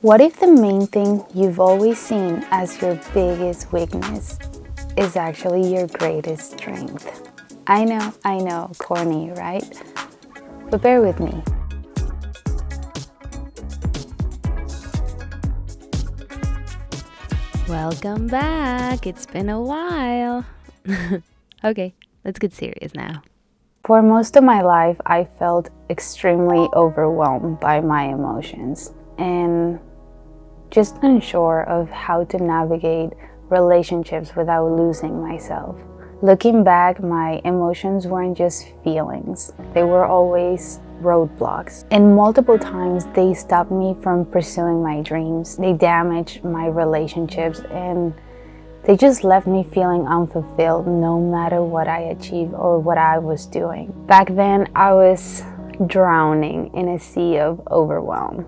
What if the main thing you've always seen as your biggest weakness is actually your greatest strength? I know, corny, right? But bear with me. Welcome back. It's been a while. Okay, let's get serious now. For most of my life, I felt extremely overwhelmed by my emotions and just unsure of how to navigate relationships without losing myself. Looking back, my emotions weren't just feelings. They were always roadblocks. And multiple times they stopped me from pursuing my dreams. They damaged my relationships and they just left me feeling unfulfilled no matter what I achieved or what I was doing. Back then, I was drowning in a sea of overwhelm.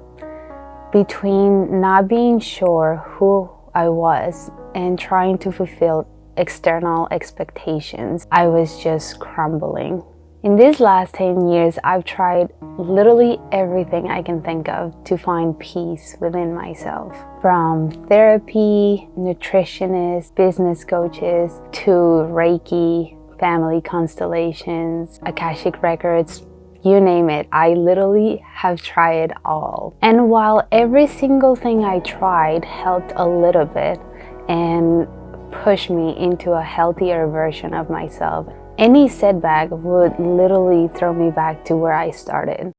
Between not being sure who I was and trying to fulfill external expectations, I was just crumbling. In these last 10 years, I've tried literally everything I can think of to find peace within myself. From therapy, nutritionists, business coaches, to Reiki, family constellations, Akashic records, you name it. I literally have tried all. And while every single thing I tried helped a little bit and pushed me into a healthier version of myself, any setback would literally throw me back to where I started.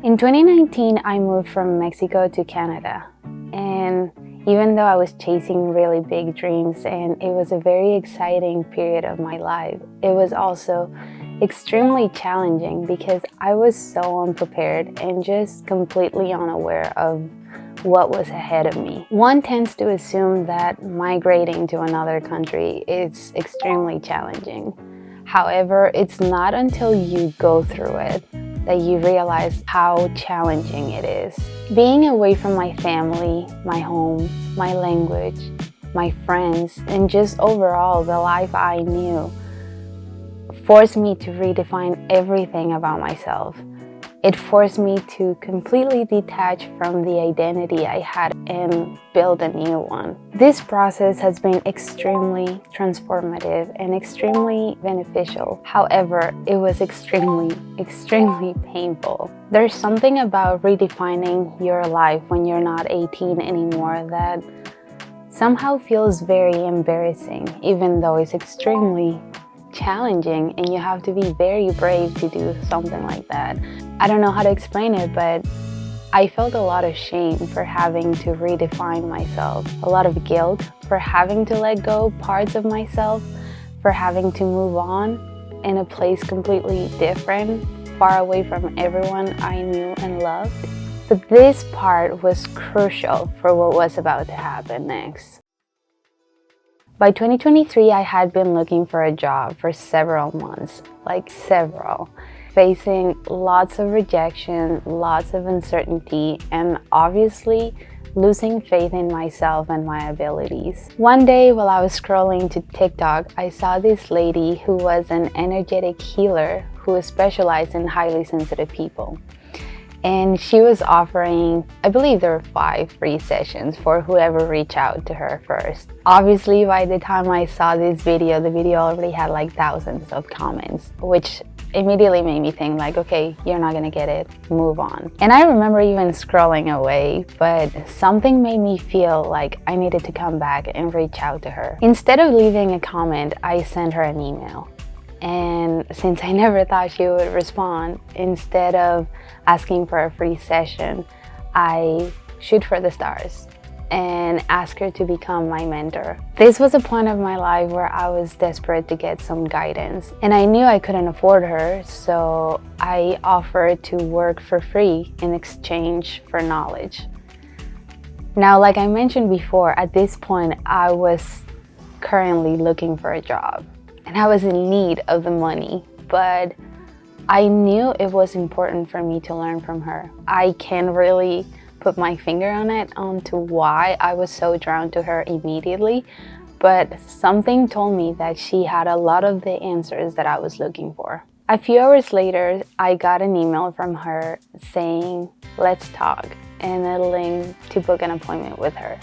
In 2019, I moved from Mexico to Canada, and even though I was chasing really big dreams and it was a very exciting period of my life, it was also extremely challenging because I was so unprepared and just completely unaware of what was ahead of me. One tends to assume that migrating to another country is extremely challenging. However, it's not until you go through it that you realize how challenging it is. Being away from my family, my home, my language, my friends, and just overall the life I knew forced me to redefine everything about myself. It forced me to completely detach from the identity I had and build a new one. This process has been extremely transformative and extremely beneficial. However, it was extremely painful. There's something about redefining your life when you're not 18 anymore that somehow feels very embarrassing, even though it's extremely challenging and you have to be very brave to do something like that. I don't know how to explain it, but I felt a lot of shame for having to redefine myself, a lot of guilt for having to let go parts of myself, for having to move on in a place completely different, far away from everyone I knew and loved. But this part was crucial for what was about to happen next. By 2023, I had been looking for a job for several months, facing lots of rejection, lots of uncertainty, and obviously losing faith in myself and my abilities. One day while I was scrolling to TikTok, I saw this lady who was an energetic healer who specialized in highly sensitive people. And she was offering, I believe there were 5 free sessions for whoever reached out to her first. Obviously, by the time I saw this video, the video already had like thousands of comments, which immediately made me think like, okay, you're not gonna get it, move on. And I remember even scrolling away, but something made me feel like I needed to come back and reach out to her. Instead of leaving a comment, I sent her an email. And since I never thought she would respond, instead of asking for a free session, I shoot for the stars and asked her to become my mentor. This was a point of my life where I was desperate to get some guidance, and I knew I couldn't afford her, so I offered to work for free in exchange for knowledge. Now, like I mentioned before, at this point, I was currently looking for a job. And I was in need of the money, but I knew it was important for me to learn from her. I can't really put my finger on it onto why I was so drawn to her immediately, but something told me that she had a lot of the answers that I was looking for. A few hours later, I got an email from her saying, "Let's talk," and a link to book an appointment with her.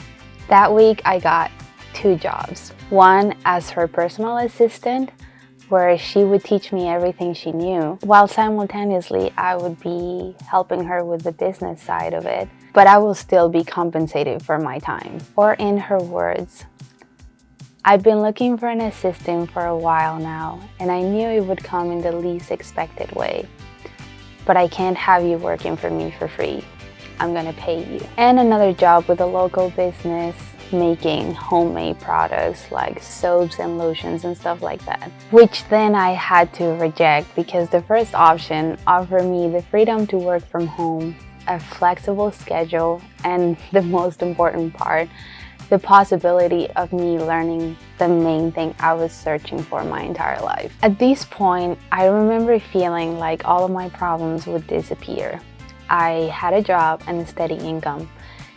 That week, I got 2 jobs. One as her personal assistant, where she would teach me everything she knew, while simultaneously I would be helping her with the business side of it, but I will still be compensated for my time. Or in her words, "I've been looking for an assistant for a while now, and I knew it would come in the least expected way. But I can't have you working for me for free. I'm gonna pay you." And another job with a local business making homemade products like soaps and lotions and stuff like that, which then I had to reject because the first option offered me the freedom to work from home, a flexible schedule, and the most important part, the possibility of me learning the main thing I was searching for my entire life. At this point, I remember feeling like all of my problems would disappear. I had a job and a steady income,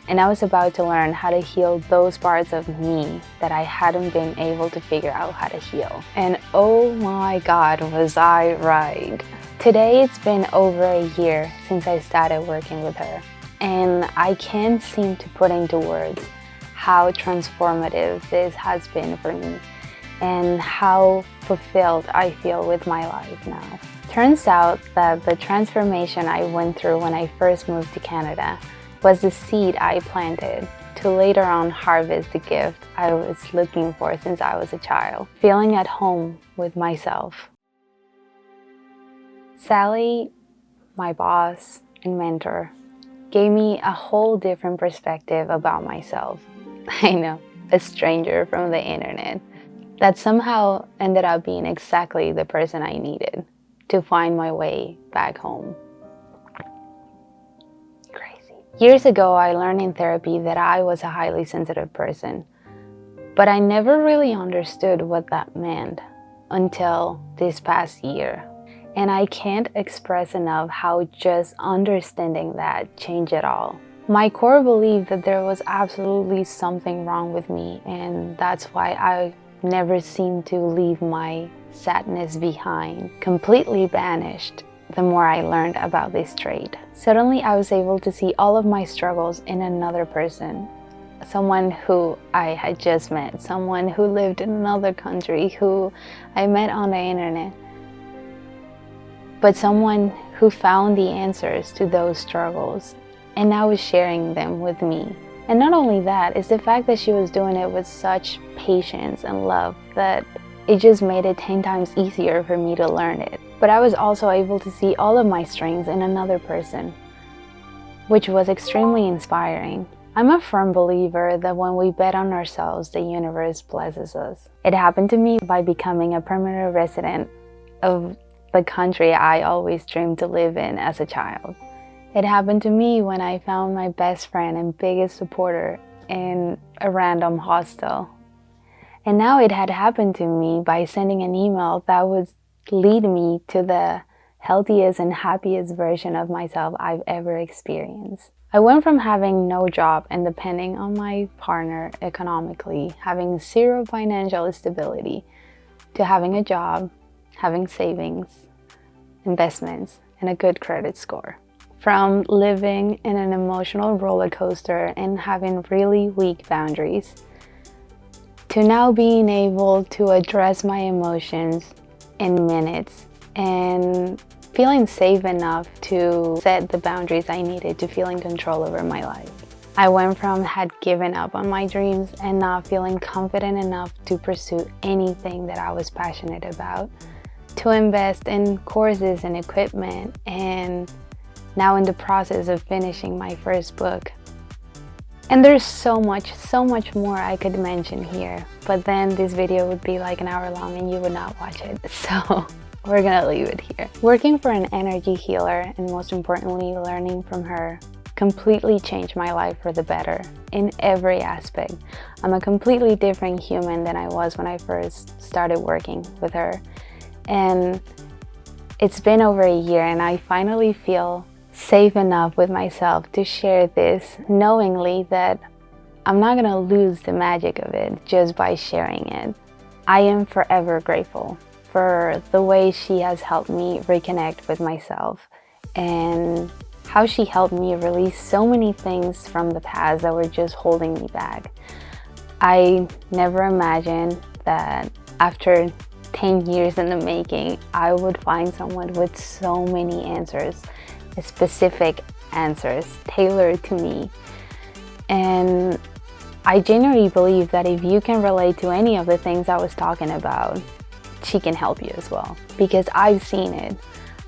and I was about to learn how to heal those parts of me that I hadn't been able to figure out how to heal. And oh my God, was I right. Today it's been over a year since I started working with her, and I can't seem to put into words how transformative this has been for me and how fulfilled I feel with my life now. Turns out that the transformation I went through when I first moved to Canada was the seed I planted to later on harvest the gift I was looking for since I was a child, feeling at home with myself. Sally, my boss and mentor, gave me a whole different perspective about myself. I know, a stranger from the internet, that somehow ended up being exactly the person I needed to find my way back home. Crazy. Years ago, I learned in therapy that I was a highly sensitive person, but I never really understood what that meant until this past year. And I can't express enough how just understanding that changed it all. My core belief that there was absolutely something wrong with me, and that's why I never seemed to leave my sadness behind, completely vanished the more I learned about this trait. Suddenly I was able to see all of my struggles in another person, someone who I had just met, someone who lived in another country, who I met on the internet, but someone who found the answers to those struggles and now is sharing them with me. And not only that, it's the fact that she was doing it with such patience and love that it just made it 10 times easier for me to learn it. But I was also able to see all of my strengths in another person, which was extremely inspiring. I'm a firm believer that when we bet on ourselves, the universe blesses us. It happened to me by becoming a permanent resident of the country I always dreamed to live in as a child. It happened to me when I found my best friend and biggest supporter in a random hostel. And now it had happened to me by sending an email that would lead me to the healthiest and happiest version of myself I've ever experienced. I went from having no job and depending on my partner economically, having zero financial stability, to having a job, having savings, investments, and a good credit score. From living in an emotional roller coaster and having really weak boundaries, to now being able to address my emotions in minutes and feeling safe enough to set the boundaries I needed to feel in control over my life. I went from had given up on my dreams and not feeling confident enough to pursue anything that I was passionate about, to invest in courses and equipment, and now in the process of finishing my first book. And there's so much more I could mention here, but then this video would be like an hour long and you would not watch it, so we're gonna leave it here. Working for an energy healer, and most importantly learning from her, completely changed my life for the better in every aspect. I'm a completely different human than I was when I first started working with her, and it's been over a year and I finally feel safe enough with myself to share this, knowingly that I'm not gonna lose the magic of it just by sharing it. I am forever grateful for the way she has helped me reconnect with myself and how she helped me release so many things from the past that were just holding me back. I never imagined that after 10 years in the making, I would find someone with so many answers, specific answers tailored to me. And I genuinely believe that if you can relate to any of the things I was talking about, she can help you as well. Because I've seen it.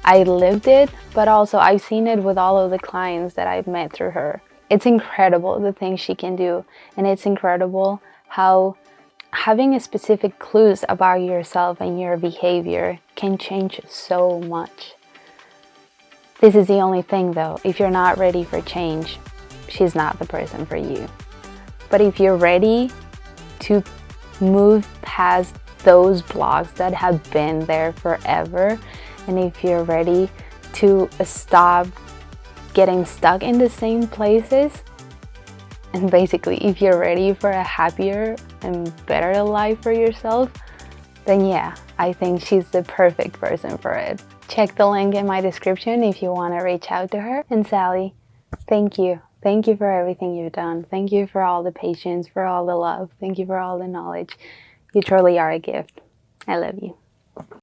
I lived it, but also I've seen it with all of the clients that I've met through her. It's incredible the things she can do, and it's incredible how having a specific clues about yourself and your behavior can change so much. This is the only thing though, if you're not ready for change, she's not the person for you. But if you're ready to move past those blocks that have been there forever, and if you're ready to stop getting stuck in the same places, and basically if you're ready for a happier and better life for yourself, then yeah, I think she's the perfect person for it. Check the link in my description if you want to reach out to her. And Sally, thank you. Thank you for everything you've done. Thank you for all the patience, for all the love. Thank you for all the knowledge. You truly are a gift. I love you.